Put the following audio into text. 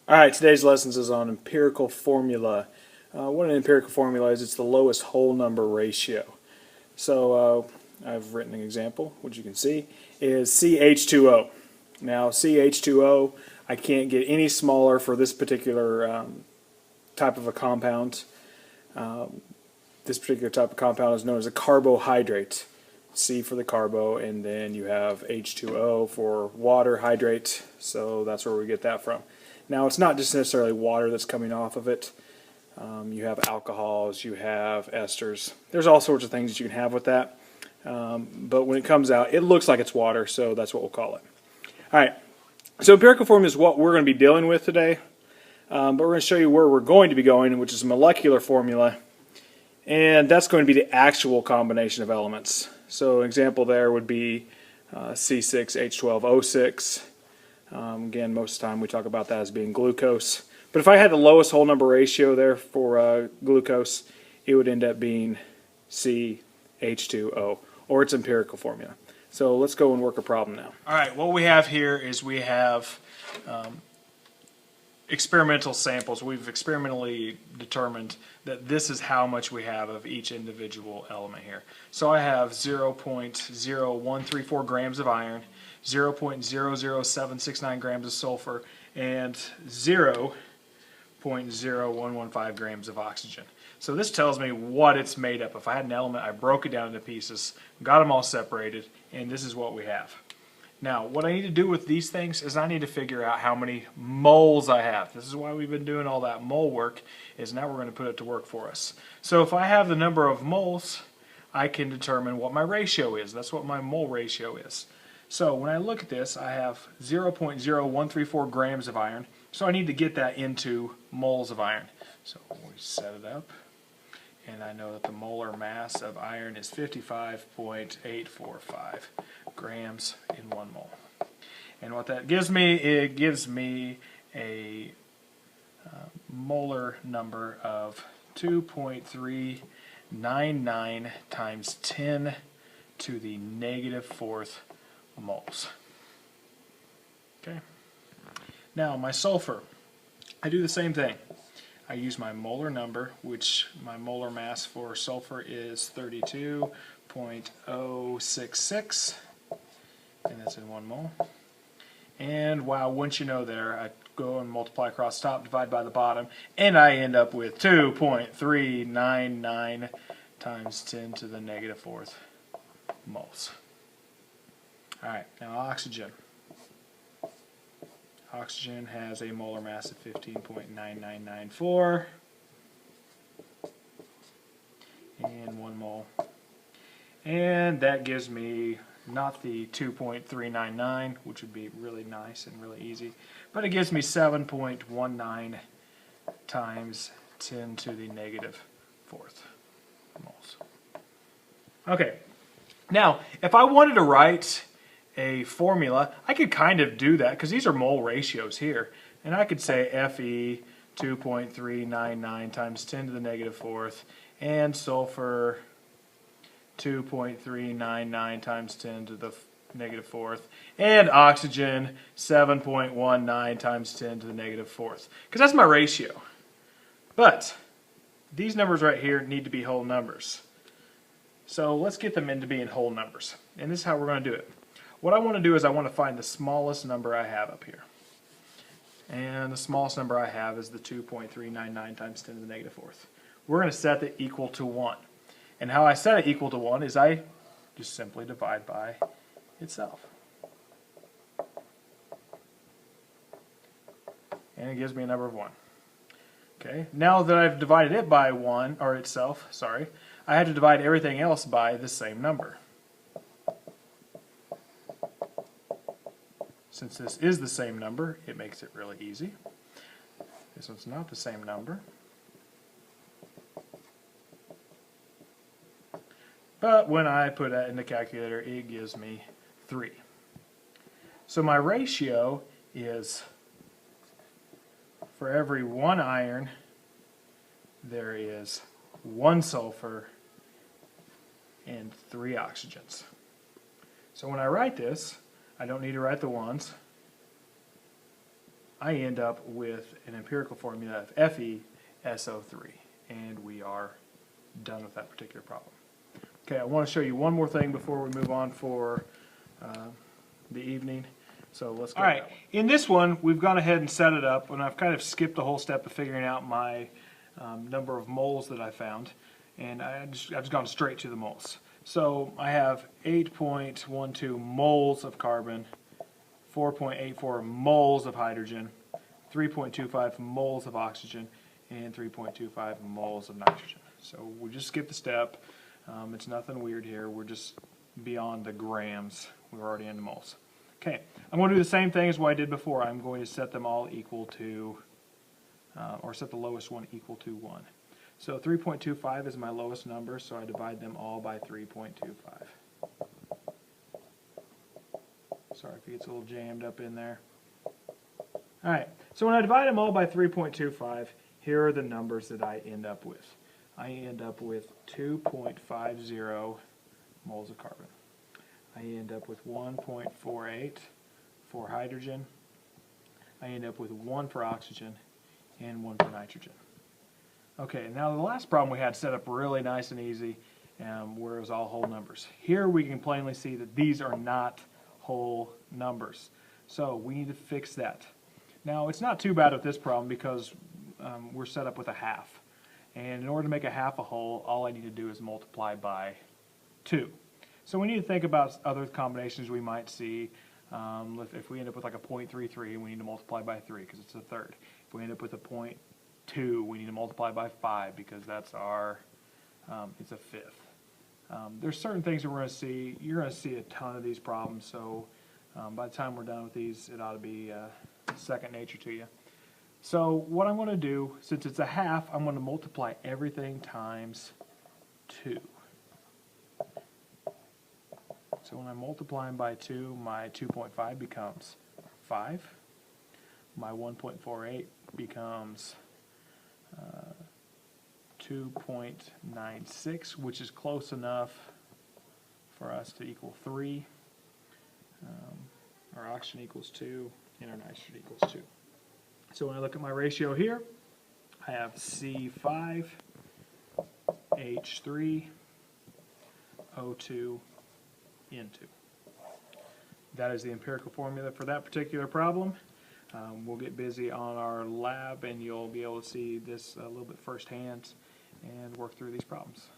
Alright, today's lessons is on empirical formula. What an empirical formula is, it's the lowest whole number ratio. So I've written an example, which you can see, is CH2O. Now CH2O, I can't get any smaller for this particular type of a compound. This particular type of compound is known as a carbohydrate. C for the carbo, and then you have H2O for water hydrate, so that's where we get that from. Now it's not just necessarily water that's coming off of it. You have alcohols, you have esters. There's all sorts of things that you can have with that. But when it comes out, it looks like it's water, so that's what we'll call it. Alright, so empirical formula is what we're going to be dealing with today. But we're going to show you where we're going to be going, which is molecular formula. And that's going to be the actual combination of elements. So an example there would be C6H12O6. Again, most of the time we talk about that as being glucose. But if I had the lowest whole number ratio there for glucose, it would end up being CH2O, or its empirical formula. So let's go and work a problem now. Alright, what we have here is we have experimental samples. We've experimentally determined that this is how much we have of each individual element here. So I have 0.0134 grams of iron, 0.00769 grams of sulfur, and 0.0115 grams of oxygen. So this tells me what it's made up. If I had an element, I broke it down into pieces, got them all separated, and this is what we have. Now, what I need to do with these things is I need to figure out how many moles I have. This is why we've been doing all that mole work, is now we're going to put it to work for us. So if I have the number of moles, I can determine what my ratio is. That's what my mole ratio is. So when I look at this, I have 0.0134 grams of iron. So I need to get that into moles of iron. So we set it up. And I know that the molar mass of iron is 55.845 grams in 1 mole. And what that gives me, it gives me a molar number of 2.399 times 10 to the negative 4th moles. Okay. Now my sulfur, I do the same thing. I use my molar number, which my molar mass for sulfur is 32.066, and that's in 1 mole. And wow, once you know there, I go and multiply across the top, divide by the bottom, and I end up with 2.399 times 10 to the negative 4th moles. Alright, now oxygen. Oxygen has a molar mass of 15.9994 in 1 mole. And that gives me not the 2.399, which would be really nice and really easy, but it gives me 7.19 times 10 to the negative 4th moles. Okay, now if I wanted to write a formula, I could kind of do that because these are mole ratios here, and I could say Fe 2.399 times 10 to the negative 4th, and sulfur 2.399 times 10 to the negative 4th, and oxygen 7.19 times 10 to the negative 4th, because that's my ratio. But these numbers right here need to be whole numbers. So let's get them into being whole numbers, and this is how we're going to do it. What I want to do is I want to find the smallest number I have up here. And the smallest number I have is the 2.399 times 10 to the negative 4th. We're going to set it equal to 1. And how I set it equal to 1 is I just simply divide by itself. And it gives me a number of 1. Okay, now that I've divided it by 1, or itself, sorry, I have to divide everything else by the same number. Since this is the same number, it makes it really easy. This one's not the same number. But when I put that in the calculator, it gives me 3. So my ratio is, for every 1 iron, there is 1 sulfur and 3 oxygens. So when I write this, I don't need to write the ones. I end up with an empirical formula of FeSO3, and we are done with that particular problem. Okay, I want to show you one more thing before we move on for the evening. So let's go. All right, in this one, we've gone ahead and set it up, and I've kind of skipped the whole step of figuring out my number of moles that I found, and I've just gone straight to the moles. So I have 8.12 moles of carbon, 4.84 moles of hydrogen, 3.25 moles of oxygen, and 3.25 moles of nitrogen. So we just skipped the step. It's nothing weird here. We're just beyond the grams. We're already into moles. Okay, I'm going to do the same thing as what I did before. I'm going to set them all equal to, or set the lowest one equal to 1. So 3.25 is my lowest number, so I divide them all by 3.25. Sorry if it gets a little jammed up in there. Alright, so when I divide them all by 3.25, here are the numbers that I end up with. I end up with 2.50 moles of carbon. I end up with 1.48 for hydrogen. I end up with 1 for oxygen and 1 for nitrogen. Okay, now the last problem we had set up really nice and easy, where it was all whole numbers. Here we can plainly see that these are not whole numbers. So we need to fix that. Now it's not too bad with this problem because we're set up with a half. And in order to make a half a whole, all I need to do is multiply by 2. So we need to think about other combinations we might see. If we end up with like a 0.33, we need to multiply by 3 because it's a third. If we end up with a 0.2, we need to multiply by 5 because that's our, it's a fifth. There's certain things that we're going to see. You're going to see a ton of these problems, so by the time we're done with these, it ought to be second nature to you. So what I'm going to do, since it's a half, I'm going to multiply everything times 2. So when I multiply them by 2, my 2.5 becomes 5. My 1.48 becomes 2.96, which is close enough for us to equal 3. Our oxygen equals 2, and our nitrogen equals 2. So when I look at my ratio here, I have C5, H3, O2, N2. That is the empirical formula for that particular problem. We'll get busy on our lab, and you'll be able to see this a little bit firsthand and work through these problems.